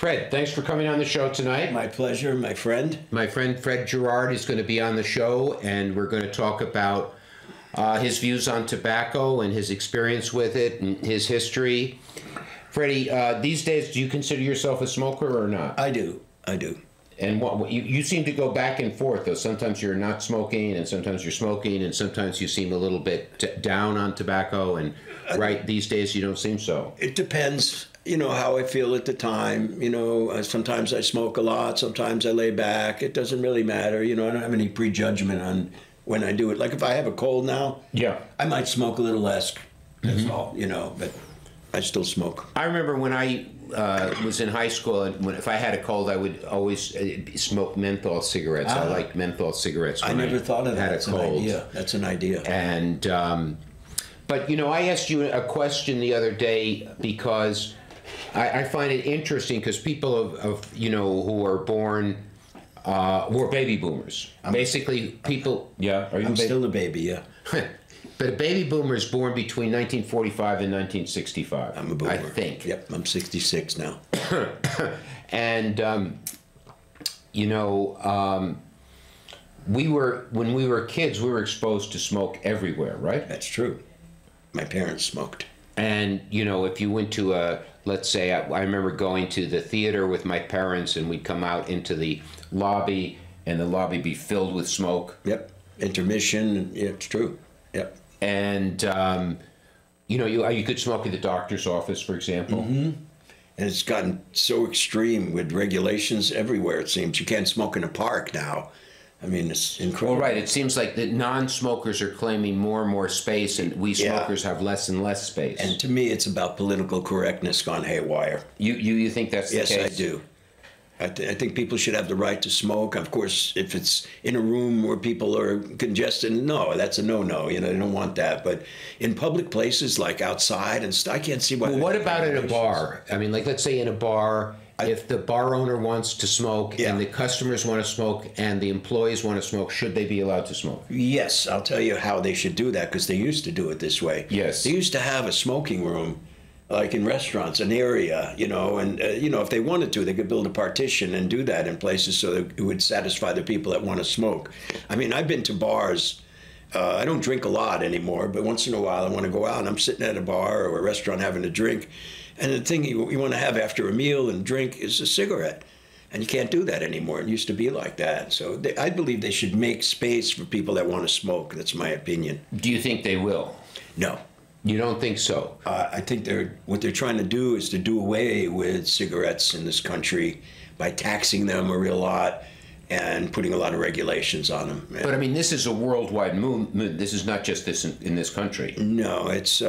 Fred, thanks for coming on the show tonight. My pleasure, my friend. My friend Fred Girard is going to be on the show, and we're going to talk about his views on tobacco and his experience with it and his history. Freddie, these days, do you consider yourself a smoker or not? I do. And what you seem to go back and forth, though. Sometimes you're not smoking, and sometimes you're smoking, and sometimes you seem a little bit down on tobacco, and right these days you don't seem so. It depends, how I feel at the time. Sometimes I smoke a lot, sometimes I lay back. It doesn't really matter. I don't have any prejudgment on when I do it. Like if I have a cold now, I might smoke a little less. That's all, but I still smoke. I remember when I was in high school, and if I had a cold, I would always smoke menthol cigarettes. I like menthol cigarettes. I never thought of that. Had a cold. That's an idea. And but I asked you a question the other day because I find it interesting because people who are born who are baby boomers, basically people. Yeah, are you? I'm still a baby. Yeah. But a baby boomer is born between 1945 and 1965. I'm a boomer. I think. Yep, I'm 66 now. And, when we were kids, we were exposed to smoke everywhere, right? That's true. My parents smoked. And, if you went to let's say, I remember going to the theater with my parents, and we'd come out into the lobby, and the lobby be filled with smoke. Yep, intermission, yeah, it's true. Yep. And, you could smoke in the doctor's office, for example. Mm-hmm. And it's gotten so extreme with regulations everywhere, it seems. You can't smoke in a park now. I mean, it's incredible. Well, right. It seems like the non-smokers are claiming more and more space, and we smokers have less and less space. And to me, it's about political correctness gone haywire. You think that's the case? Yes, I do. I think people should have the right to smoke. Of course, if it's in a room where people are congested, no, that's a no-no. They don't want that. But in public places like outside and stuff, I can't see why. Well, what about at a bar? I mean, like, let's say in a bar, if the bar owner wants to smoke and the customers want to smoke and the employees want to smoke, should they be allowed to smoke? Yes, I'll tell you how they should do that because they used to do it this way. Yes. They used to have a smoking room. Like in restaurants, an area, and, if they wanted to, they could build a partition and do that in places so that it would satisfy the people that want to smoke. I mean, I've been to bars. I don't drink a lot anymore, but once in a while I want to go out and I'm sitting at a bar or a restaurant having a drink. And the thing you want to have after a meal and drink is a cigarette. And you can't do that anymore. It used to be like that. So I believe they should make space for people that want to smoke. That's my opinion. Do you think they will? No. You don't think so? I think what they're trying to do is to do away with cigarettes in this country by taxing them a real lot and putting a lot of regulations on them. But I mean, this is a worldwide movement. This is not just in this country. No, it's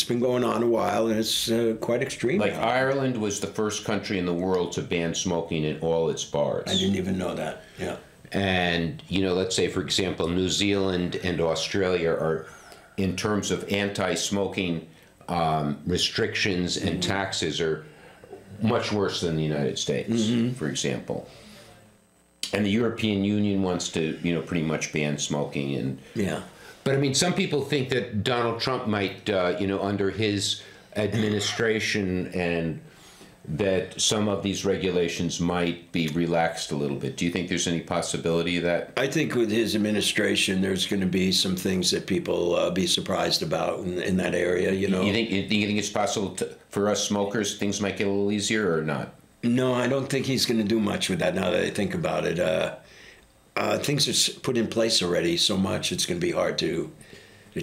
been going on a while, and it's quite extreme. Like Ireland was the first country in the world to ban smoking in all its bars. I didn't even know that. Yeah. And let's say, for example, New Zealand and Australia are, in terms of anti-smoking restrictions and taxes, are much worse than the United States, for example. And the European Union wants to, pretty much ban smoking. And but I mean, some people think that Donald Trump might, under his administration, and that some of these regulations might be relaxed a little bit. Do you think there's any possibility of that? I think with his administration, there's going to be some things that people be surprised about in that area. You think it's possible for us smokers, things might get a little easier or not? No, I don't think he's going to do much with that. Now that I think about it, things are put in place already so much. It's going to be hard to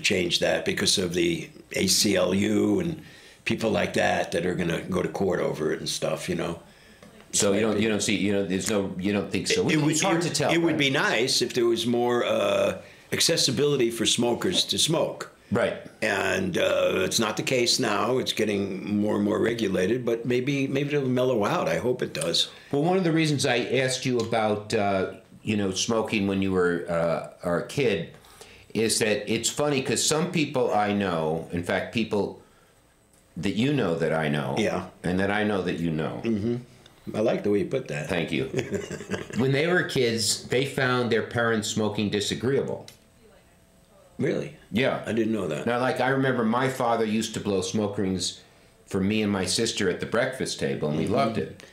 change that because of the ACLU and people like that are going to go to court over it and stuff, So you don't see, you don't think so. It's hard to tell. It would be nice if there was more accessibility for smokers to smoke. Right. And it's not the case now. It's getting more and more regulated, but maybe it'll mellow out. I hope it does. Well, one of the reasons I asked you about, smoking when you were a kid is that it's funny because some people I know, in fact, people that you know that I know, and that I know that you know. I like the way you put that. Thank you. When they were kids, they found their parents smoking disagreeable. Really? Yeah. I didn't know that. Now, like, I remember my father used to blow smoke rings for me and my sister at the breakfast table, and we loved it.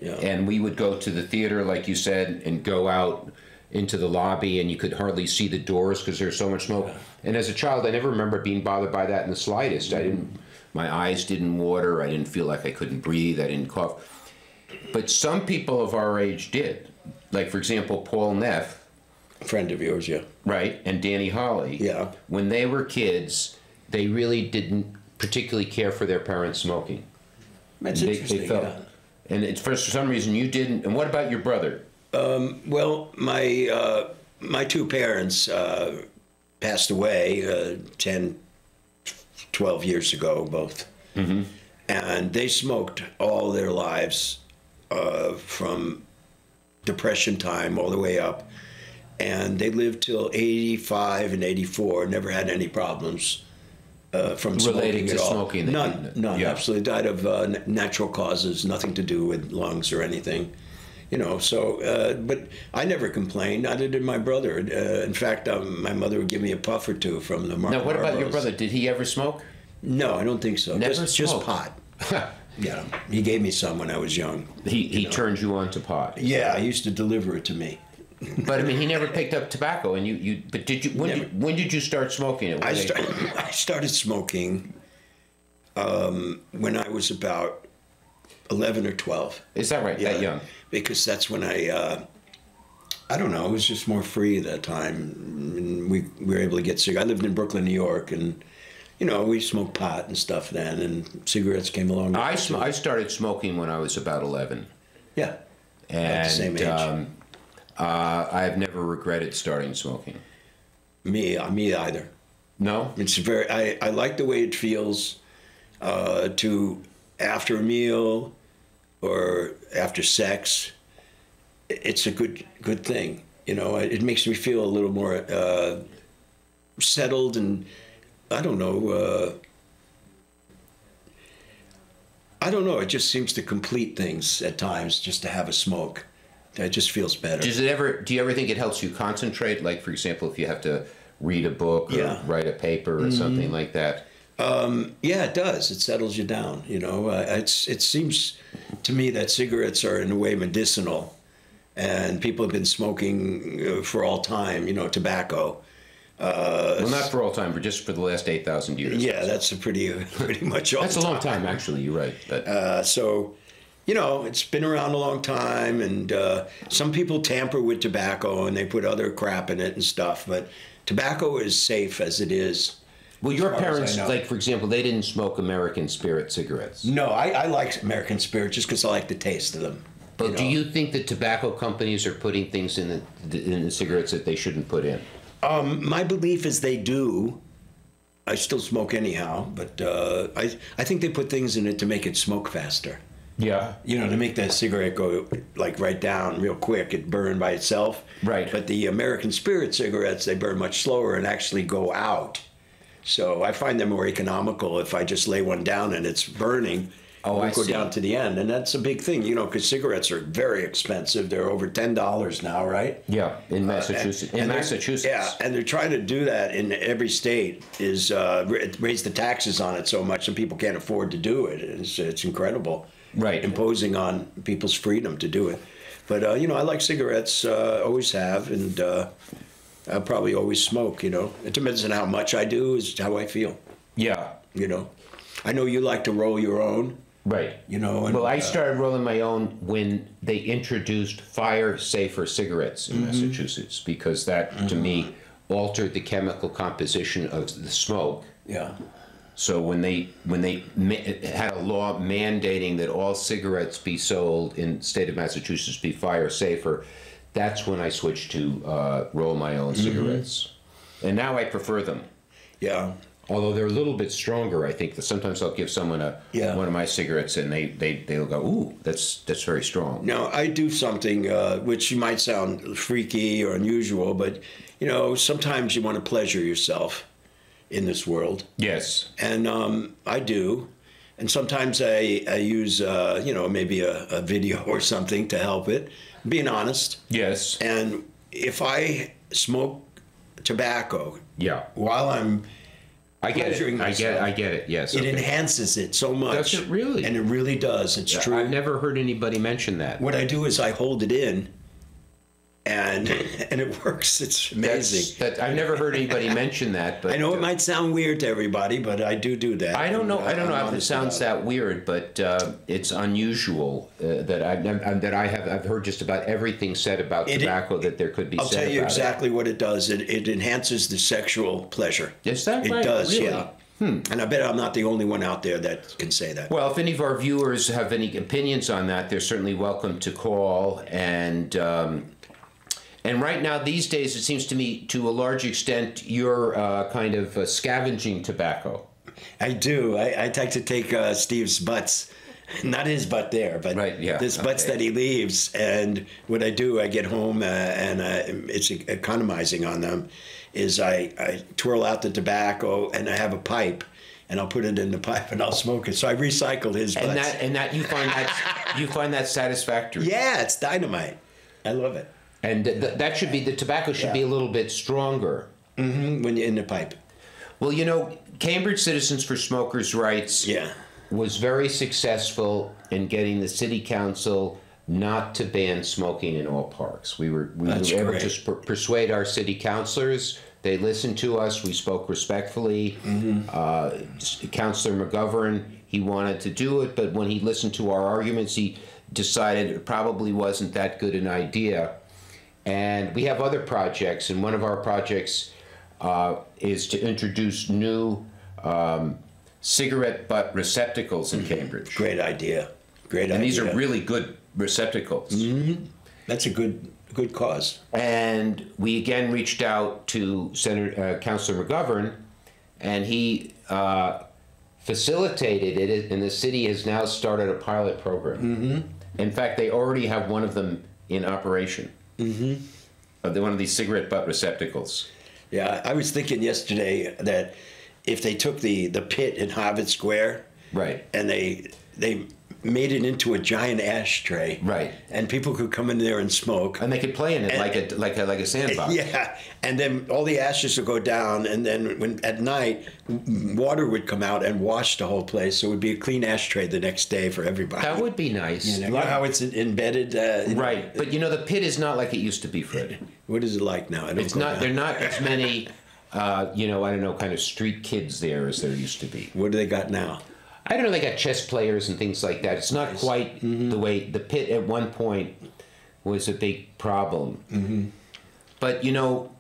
Yeah. And we would go to the theater, like you said, and go out into the lobby, and you could hardly see the doors because there's so much smoke. And as a child, I never remember being bothered by that in the slightest. My eyes didn't water. I didn't feel like I couldn't breathe. I didn't cough. But some people of our age did. Like, for example, Paul Neff. A friend of yours, yeah. Right, and Danny Holly. Yeah. When they were kids, they really didn't particularly care for their parents smoking. That's interesting, yeah. And it's for some reason you didn't. And what about your brother? Well, my two parents passed away 10, 12 years ago, both. Mm-hmm. And they smoked all their lives from Depression time all the way up. And they lived till 85 and 84, never had any problems from Relating smoking to at all. smoking? None, Yeah. absolutely. Died of natural causes, nothing to do with lungs or anything. You know, so, but I never complained, neither did my brother. In fact, my mother would give me a puff or two from the Now, what about your Marlboros. brother? Did he ever smoke? No, I don't think so. Never Just smoked. pot. Yeah, he gave me some when I was young. He turned you on to pot. Yeah, he used to deliver it to me. But I mean, he never picked up tobacco. And but did you? When did you start smoking it? I started smoking when I was about 11 or 12. Is that right? Yeah, That young? Because that's when I don't know, it was just more free at that time. And we were able to get cigarettes. I lived in Brooklyn, New York, and, you know, we smoked pot and stuff then, and cigarettes came along. I started smoking when I was about 11. Yeah, And about the same age. I've never regretted starting smoking. Me either. No? It's very. I like the way it feels to after a meal or after sex. It's a good thing. You know, it makes me feel a little more settled, and I don't know. It just seems to complete things at times just to have a smoke. It just feels better. Do you ever think it helps you concentrate? Like, for example, if you have to read a book or write a paper or something like that? Yeah, it does. It settles you down. You know, it seems to me that cigarettes are in a way medicinal, and people have been smoking for all time. You know, tobacco. Well, not for all time, but just for the last 8,000 years. Yeah, that's a pretty much all. That's a long time, actually. You're right. But So, you know, it's been around a long time, and some people tamper with tobacco and they put other crap in it and stuff. But tobacco is safe as it is. well, your far as I parents, know. like, for example, they didn't smoke American Spirit cigarettes. No, I like American Spirit just because I like the taste of them. But do you think that tobacco companies are putting things in the cigarettes that they shouldn't put in? My belief is they do. I still smoke anyhow, but I think they put things in it to make it smoke faster. Yeah. You know, to make that cigarette go like right down real quick, it burn by itself. Right. But the American Spirit cigarettes, they burn much slower and actually go out. So I find them more economical if I just lay one down and it's burning. Oh, I go see. down to the end, and that's a big thing, you know, because cigarettes are very expensive. They're over $10 now, right? Yeah, in Massachusetts. Yeah, and they're trying to do that in every state, is raise the taxes on it so much that people can't afford to do it. It's incredible. Right. Imposing on people's freedom to do it. But, you know, I like cigarettes, always have, and I'll probably always smoke, you know. It depends on how much I do, is how I feel, Yeah. you know. I know you like to roll your own. Right. You know, and, well, I started rolling my own when they introduced fire-safer cigarettes in Massachusetts, because that, to me, altered the chemical composition of the smoke. Yeah. So when they had a law mandating that all cigarettes be sold in the state of Massachusetts be fire-safer, that's when I switched to roll my own cigarettes. And now I prefer them. Yeah. Although they're a little bit stronger, I think that sometimes I'll give someone one of my cigarettes and they'll go, ooh, that's very strong. Now, I do something which might sound freaky or unusual, but, you know, sometimes you want to pleasure yourself in this world. Yes. And I do. And sometimes I use, you know, maybe a video or something to help it. Being honest. Yes. And if I smoke tobacco Yeah. while I'm I get pleasuring it. myself. I get it. Yes. It okay. enhances it so much. Does it really? And it really does. It's true. I've never heard anybody mention that. What I do is I hold it in, and it works. It's amazing. I've never heard anybody mention that. But I know it might sound weird to everybody, but I do that. I don't know. I don't know if it honest sounds about that weird, but it's unusual I've heard just about everything said about tobacco that there could be. I'll tell you exactly what it does. It enhances the sexual pleasure. Is that right? It does, Really? yeah. And I bet I'm not the only one out there that can say that. Well, if any of our viewers have any opinions on that, they're certainly welcome to call. And right now, these days, it seems to me, to a large extent, you're kind of scavenging tobacco. I do. I like to take Steve's butts. Not his butt there, but right, yeah, this butts that he leaves. And what I do, I get home and it's economizing on them, is I twirl out the tobacco and I have a pipe and I'll put it in the pipe and I'll smoke it. So I recycled his butts. And that you find that satisfactory. Yeah, it's dynamite. I love it. And that should be, the tobacco should be a little bit stronger. When you're in the pipe. Well, you know, Cambridge Citizens for Smokers' Rights was very successful in getting the city council not to ban smoking in all parks. We were able to persuade our city councilors. They listened to us. We spoke respectfully. Councilor McGovern, he wanted to do it, but when he listened to our arguments, he decided it probably wasn't that good an idea. And we have other projects, and one of our projects is to introduce new cigarette butt receptacles in Cambridge. Great idea. Great idea. And these are really good receptacles. That's a good cause. And we again reached out to Councilor McGovern, and he facilitated it, and the city has now started a pilot program. In fact, they already have one of them in operation. One of these cigarette butt receptacles. Yeah, I was thinking yesterday that if they took the pit in Harvard Square, right, and they made it into a giant ashtray, right, and people could come in there and smoke, and they could play in it like a sandbox. Yeah, and then all the ashes would go down, and then at night, water would come out and wash the whole place, so it would be a clean ashtray the next day for everybody. That would be nice. You know how it's embedded. Right, but you know the pit is not like it used to be, Fred. What is it like now? It's not. There are not as many. I don't know, kind of street kids there as there used to be. What do they got now? I don't know, they got chess players and things like that. It's not quite the way the pit at one point was a big problem. But, you know,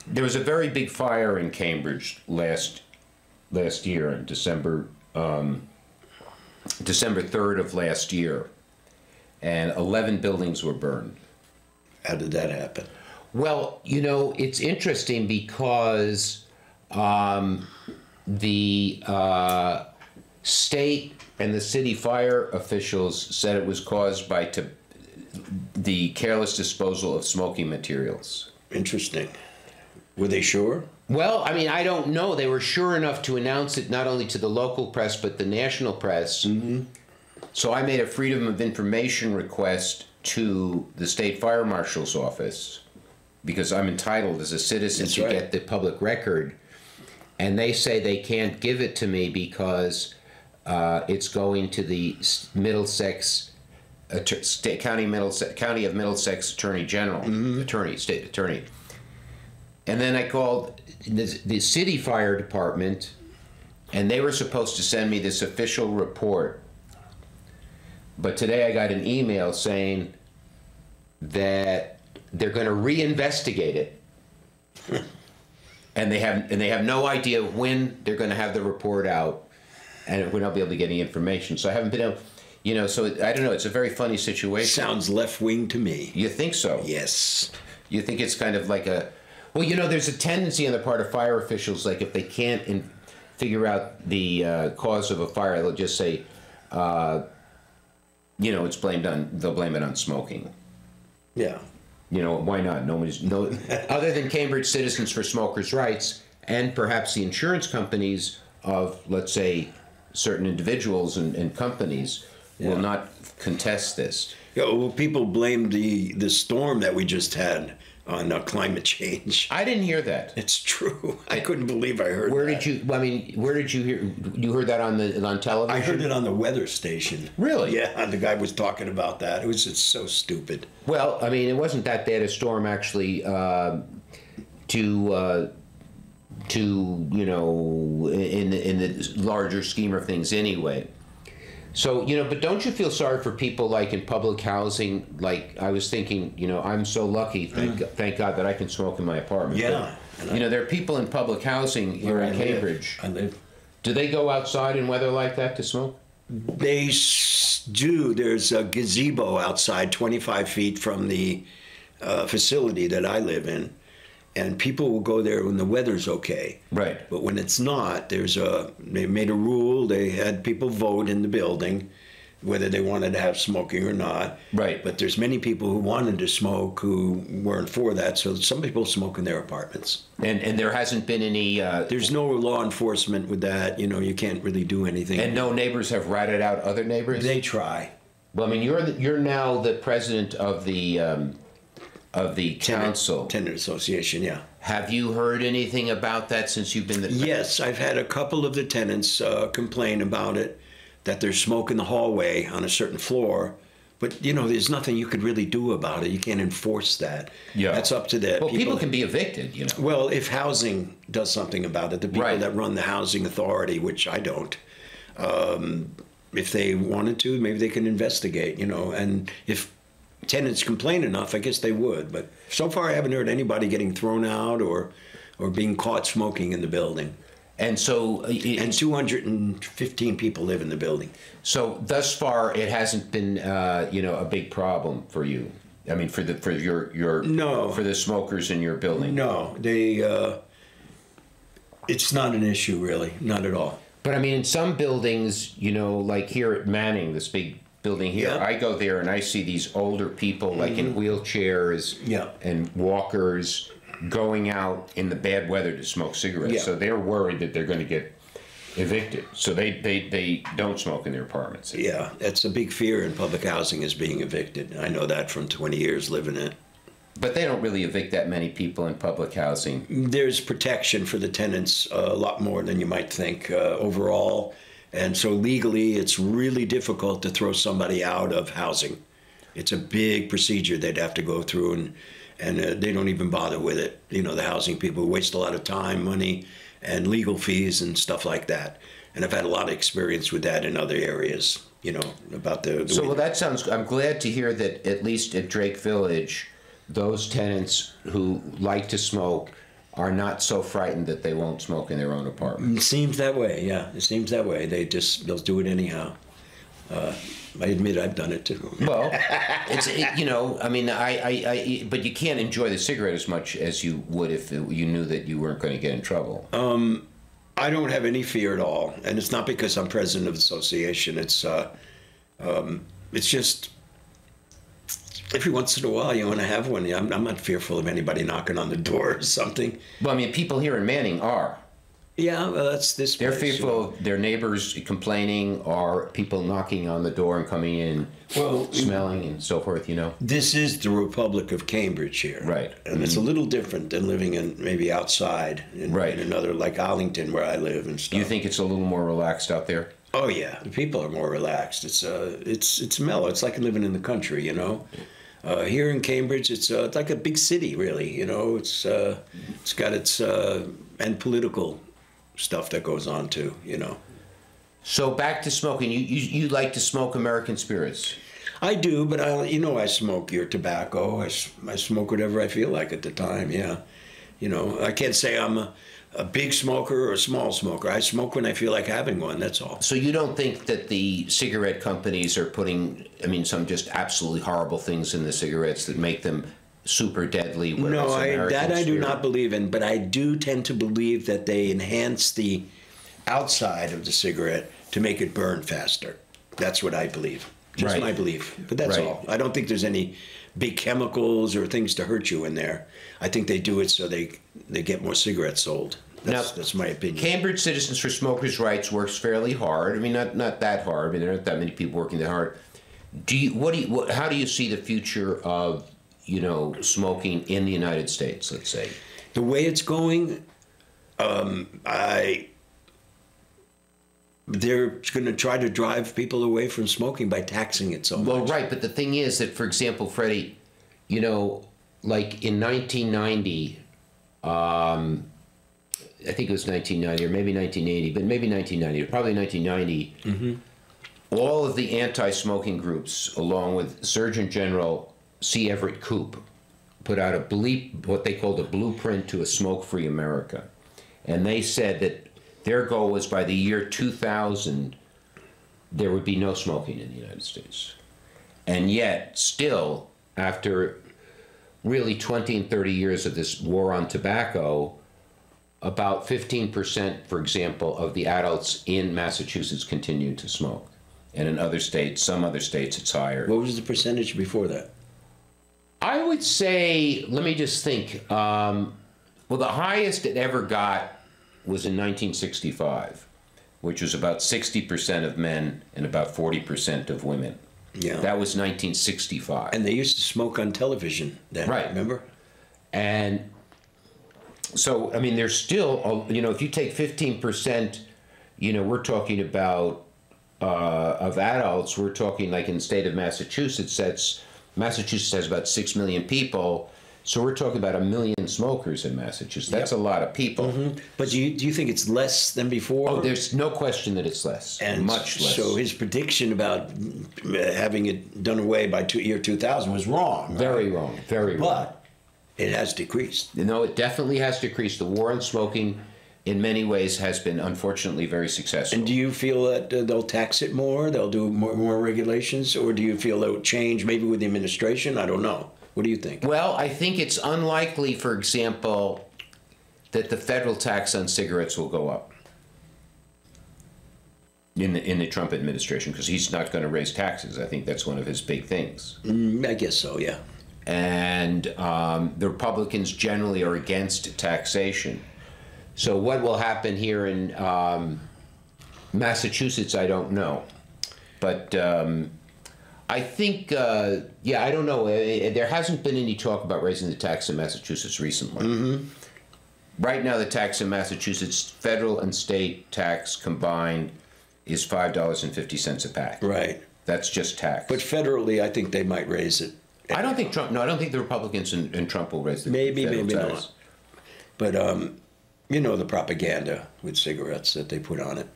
there was a very big fire in Cambridge last year on December 3rd of last year, and 11 buildings were burned. How did that happen? Well, you know, it's interesting because the state and the city fire officials said it was caused by the careless disposal of smoking materials. Interesting. Were they sure? Well, I mean, I don't know. They were sure enough to announce it not only to the local press, but the national press. So I made a Freedom of Information request to the state fire marshal's office, because I'm entitled as a citizen to get the public record. And they say they can't give it to me because it's going to the Middlesex County of Middlesex Attorney General, state attorney. And then I called the city fire department, and they were supposed to send me this official report. But today I got an email saying that they're going to reinvestigate it. And they have no idea when they're going to have the report out, and we're not be able to get any information. So I haven't been able, so I don't know. It's a very funny situation. Sounds left wing to me. You think so? Yes. You think it's kind of like there's a tendency on the part of fire officials, like if they can't figure out the cause of a fire, they'll just say, it's they'll blame it on smoking. Yeah. Why not? Other than Cambridge Citizens for Smokers' Rights and perhaps the insurance companies of, let's say, certain individuals and companies will not contest this. Yeah, well, people blame the storm that we just had on climate change. I didn't hear that. It's true. I couldn't believe I heard Where that. did you? I mean, where did you hear? You heard that on television? I heard it on the weather station. Really? Yeah, the guy was talking about that. It's so stupid. Well, I mean, it wasn't that bad a storm actually. To you know, in the larger scheme of things, anyway. So, you know, but don't you feel sorry for people like in public housing? Like, I was thinking, you know, I'm so lucky, thank God that I can smoke in my apartment. Yeah. But, you know, there are people in public housing here in Cambridge. I live. Do they go outside in weather like that to smoke? They do. There's a gazebo outside 25 feet from the facility that I live in. And people will go there when the weather's okay. Right. But when it's not, they made a rule. They had people vote in the building whether they wanted to have smoking or not. Right. But there's many people who wanted to smoke who weren't for that. So some people smoke in their apartments. And there hasn't been any... There's no law enforcement with that. You know, you can't really do anything. And no neighbors have ratted out other neighbors? They try. Well, I mean, you're now the president of the council. Tenant Association, yeah. Have you heard anything about that since you've been the... Yes, I've had a couple of the tenants complain about it, that there's smoke in the hallway on a certain floor. But, you know, there's nothing you could really do about it. You can't enforce that. Yeah. That's up to the Well, people can be evicted, you know. Well, if housing does something about it, the people Right. that run the housing authority, which I don't, if they wanted to, maybe they can investigate, you know. And if tenants complain enough, I guess they would. But so far, I haven't heard anybody getting thrown out or being caught smoking in the building. And so... And 215 people live in the building. So thus far, it hasn't been, you know, a big problem for you. I mean, for your No. for the smokers in your building. No, it's not an issue really, not at all. But I mean, in some buildings, you know, like here at Manning, this big building here, Yeah. I go there and I see these older people, like in wheelchairs Yeah. and walkers, going out in the bad weather to smoke cigarettes. Yeah. So they're worried that they're going to get evicted. So they don't smoke in their apartments. Yeah, that's a big fear in public housing is being evicted. I know that from 20 years living in it. But they don't really evict that many people in public housing. There's protection for the tenants a lot more than you might think overall. And so legally, it's really difficult to throw somebody out of housing. It's a big procedure they'd have to go through, and they don't even bother with it. You know, the housing people waste a lot of time, money, and legal fees and stuff like that. And I've had a lot of experience with that in other areas, you know, about the So, way well, that sounds, I'm glad to hear that at least at Drake Village, those tenants who like to smoke are not so frightened that they won't smoke in their own apartment. It seems that way, yeah. It seems that way. They'll do it anyhow. I admit I've done it too. Well, you know, I mean, but you can't enjoy the cigarette as much as you would if you knew that you weren't going to get in trouble. I don't have any fear at all, and it's not because I'm president of the association. It's just every once in a while you want to have one. I'm not fearful of anybody knocking on the door or something. Well, I mean, people here in Manning are. Yeah, well, that's this. They're place, fearful you know. of their neighbors complaining or people knocking on the door and coming in, Well, smelling and so forth, you know? This is the Republic of Cambridge here. Right. And it's a little different than living in maybe outside in another, like Arlington where I live and stuff. Do you think it's a little more relaxed out there? Oh yeah, the people are more relaxed. It's mellow. It's like living in the country, you know. Here in Cambridge, it's like a big city, really. You know, it's got its and political stuff that goes on too. You know. So back to smoking. You like to smoke American spirits? I do, but I smoke your tobacco. I smoke whatever I feel like at the time. Yeah, you know, I can't say I'm a big smoker or a small smoker. I smoke when I feel like having one. That's all. So you don't think that the cigarette companies are putting, I mean, some just absolutely horrible things in the cigarettes that make them super deadly? No, I do not believe in, but I do tend to believe that they enhance the outside of the cigarette to make it burn faster. That's what I believe. Just my belief. But that's all. I don't think there's any big chemicals or things to hurt you in there. I think they do it so they get more cigarettes sold. That's my opinion. Cambridge Citizens for Smokers' Rights works fairly hard. I mean, not that hard. I mean, there aren't that many people working that hard. How do you see the future of smoking in the United States, let's say? The way it's going, they're going to try to drive people away from smoking by taxing it so much. Well, right, but the thing is that, for example, Freddie, like in 1990, I think it was 1990 or maybe 1980, but maybe 1990, probably 1990, all of the anti-smoking groups, along with Surgeon General C. Everett Koop, put out what they called a blueprint to a smoke-free America. And they said that their goal was by the year 2000, there would be no smoking in the United States. And yet, still, after really 20 and 30 years of this war on tobacco, about 15%, for example, of the adults in Massachusetts continue to smoke. And in other states, some other states, it's higher. What was the percentage before that? I would say, let me just think. Well, the highest it ever got was in 1965, which was about 60% of men and about 40% of women. Yeah. That was 1965. And they used to smoke on television then, right? Remember? And so, I mean, there's still, if you take 15%, we're talking about, of adults, we're talking like in the state of Massachusetts, Massachusetts has about 6 million people. So we're talking about 1 million smokers in Massachusetts. That's a lot of people. But do you think it's less than before? Oh, there's no question that it's less, and much less. So his prediction about having it done away by year 2000 was wrong. Right? Very wrong, very wrong. But it has decreased. No, it definitely has decreased. The war on smoking, in many ways, has been unfortunately very successful. And do you feel that they'll tax it more, they'll do more regulations, or do you feel they'll change maybe with the administration? I don't know. What do you think? Well, I think it's unlikely, for example, that the federal tax on cigarettes will go up in the Trump administration, because he's not going to raise taxes. I think that's one of his big things. I guess so, yeah. And the Republicans generally are against taxation. So what will happen here in Massachusetts, I don't know. But I think, I don't know. There hasn't been any talk about raising the tax in Massachusetts recently. Right now, the tax in Massachusetts, federal and state tax combined, is $5.50 a pack. Right. That's just tax. But federally, I think they might raise it. I don't think Trump. No, I don't think the Republicans and Trump will raise the maybe tax. not. But the propaganda with cigarettes that they put on it.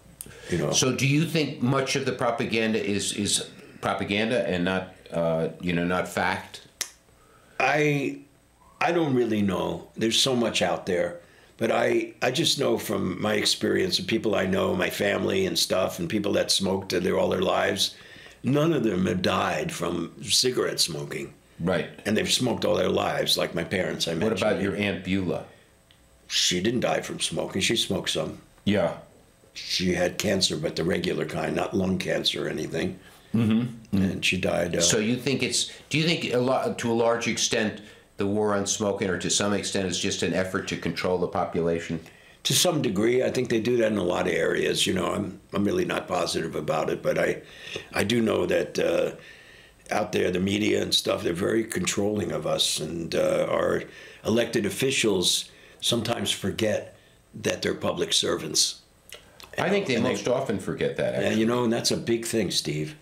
So, do you think much of the propaganda is propaganda and not not fact? I don't really know. There's so much out there, but I just know from my experience of people I know, my family and stuff, and people that smoked all their lives, none of them have died from cigarette smoking. Right. And they've smoked all their lives, like my parents I mentioned. What about your Aunt Beulah? She didn't die from smoking. She smoked some. Yeah. She had cancer, but the regular kind, not lung cancer or anything. And she died. So you think do you think to a large extent, the war on smoking, or to some extent, is just an effort to control the population? To some degree, I think they do that in a lot of areas. I'm really not positive about it, but I do know that out there, the media and stuff, they're very controlling of us, and our elected officials sometimes forget that they're public servants. I think they most often forget that. Actually. And that's a big thing, Steve.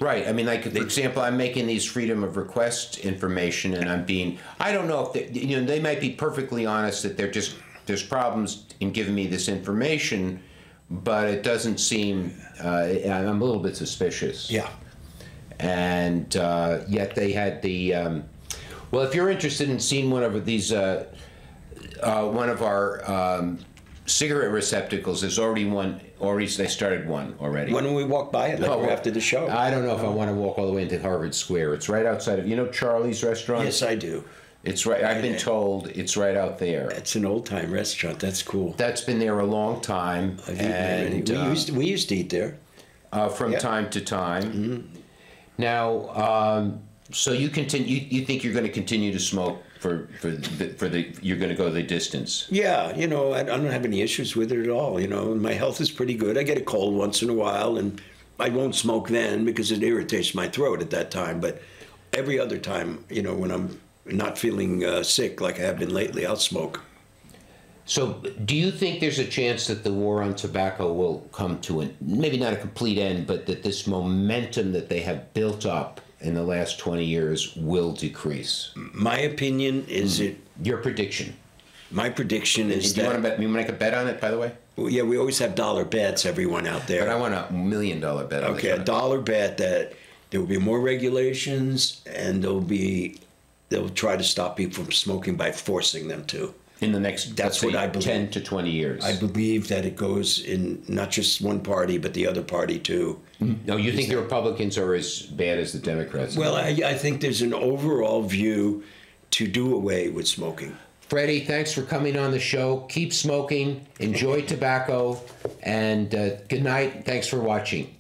Right. I mean, like, for example, I'm making these freedom of request information, and I don't know if they might be perfectly honest that there's problems in giving me this information, but it doesn't seem, I'm a little bit suspicious. Yeah. And yet they had well, if you're interested in seeing one of these, one of our cigarette receptacles, there's already one. They started one already. When we walk by it, after the show? I don't know if I want to walk all the way into Harvard Square. It's right outside of, Charlie's restaurant? Yes, I do. It's right. I've been told it's right out there. It's an old-time restaurant. That's cool. That's been there a long time. I've eaten there. We used to eat there. From time to time. Now, so you think you're going to continue to smoke you're going to go the distance? Yeah, I don't have any issues with it at all. My health is pretty good. I get a cold once in a while, and I won't smoke then because it irritates my throat at that time. But every other time, when I'm not feeling sick like I have been lately, I'll smoke. So, do you think there's a chance that the war on tobacco will come to maybe not a complete end, but that this momentum that they have built up in the last 20 years will decrease? My opinion is Your prediction. My prediction is Do you that. want to bet? You make a bet on it, by the way? Well, yeah, we always have dollar bets, everyone out there. But I want $1 million bet on Okay, this a one. dollar bet that there will be more regulations, and they'll try to stop people from smoking by forcing them to. In the next, That's let's what say, I believe. 10 to 20 years. I believe that it goes in not just one party, but the other party too. No, you think the Republicans are as bad as the Democrats? Well, I think there's an overall view to do away with smoking. Freddie, thanks for coming on the show. Keep smoking, enjoy tobacco, and good night. Thanks for watching.